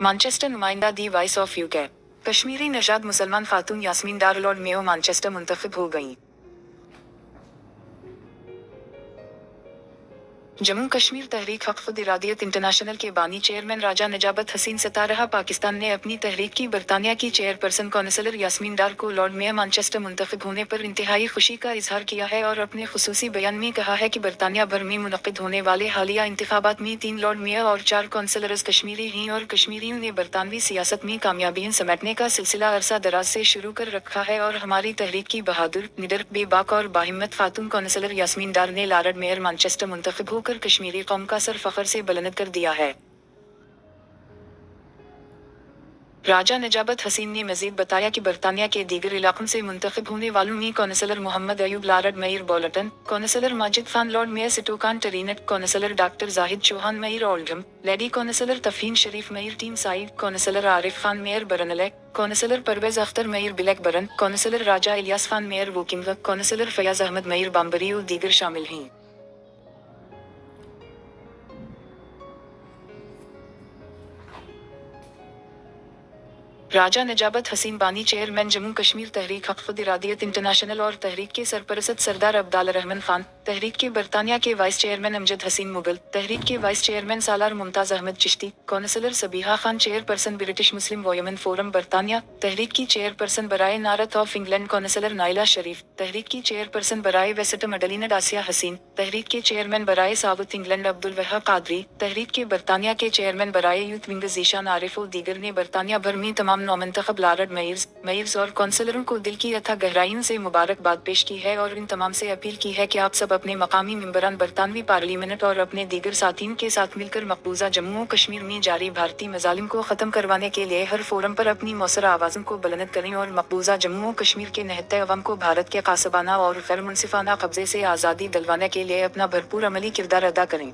Manchester نمائندہ دی voice of UK Kashmiri نژاد مسلمان خاتون یاسمین ڈار لارڈ میو مانچسٹر منتخب ہو گئیں۔ جموں کشمیر تحریک حق خود ارادیت انٹرنیشنل کے بانی چیئرمین راجہ نجابت حسین ستارہ پاکستان نے اپنی تحریک کی برطانیہ کی چیئرپرسن کونسلر یاسمین ڈار کو لارڈ میئر مانچسٹر منتخب ہونے پر انتہائی خوشی کا اظہار کیا ہے اور اپنے خصوصی بیان میں کہا ہے کہ برطانیہ بھر میں منعقد ہونے والے حالیہ انتخابات میں 3 لارڈ میئر اور 4 کونسلرز کشمیری ہیں اور کشمیریوں نے برطانوی سیاست میں کامیابیاں سمیٹنے کا سلسلہ عرصہ دراز سے شروع کر رکھا ہے اور ہماری تحریک کی بہادر، نڈر، بے باک اور باہمت خاتون کونسلر یاسمین ڈار نے لارڈ میئر مانچسٹر منتخب ہو کر کشمیری قوم کا سر فخر سے بلند کر دیا ہے۔ راجہ نجابت حسین نے مزید بتایا کہ برطانیہ کے دیگر علاقوں سے منتخب ہونے والوں میں councillor Muhammad Ayub lord mayor Bolton, councillor Majid Khan lord mayor Stoke on Trent, councillor doctor Zahid Chauhan mayor Oldham, lady councillor Tafheem Sharif mayor Tameside, councillor Arif Khan mayor Burnley, councillor Pervez Akhtar mayor Blackburn, councillor Raja Ilyas Khan mayor Woking, councillor Fayyaz Ahmed mayor Banbury اور دیگر شامل ہیں۔ راجہ نجابت حسین بانی chairman Jammu Kashmir تحریک حق خود ارادیت international اور تحریک کے سرپرست سردار عبداللہ رحمن خان، تحریک کے برطانیہ کے وائس چیئرمین امجد حسین مغل، تحریک کے vice chairman Salar Mumtaz Ahmed Chishti, councillor Sabiha Khan chairperson British Muslim Women Forum برطانیہ، تحریک کی چیئرپرسن برائے North of England councillor Naila Sharif, تحریک کی چیئرپرسن برائے ویسٹ مڈلینڈ آسیہ حسین، تحریک کے چیئرمین برائے ساؤتھ انگلینڈ عبدالوہاب قادری، تحریک کے برطانیہ کے چیئرمین برائے یوتھ ونگ ذیشان عارف و دیگر نے برطانیہ بھر میں تمام نومنتخب لارڈ میئرز اور کونسلروں کو دل کی اتھا گہرائیوں سے مبارکباد پیش کی ہے اور ان تمام سے اپیل کی ہے کہ آپ سب اپنے مقامی ممبران برطانوی پارلیمنٹ اور اپنے دیگر ساتھیوں کے ساتھ مل کر مقبوضہ جموں و کشمیر میں جاری بھارتی مظالم کو ختم کروانے کے لیے ہر فورم پر اپنی مؤثر آوازوں کو بلند کریں اور مقبوضہ جموں و کشمیر کے نہتے عوام کو بھارت کے غاصبانہ اور غیر منصفانہ قبضے سے آزادی دلوانے کے لیے اپنا بھرپور عملی کردار ادا کریں۔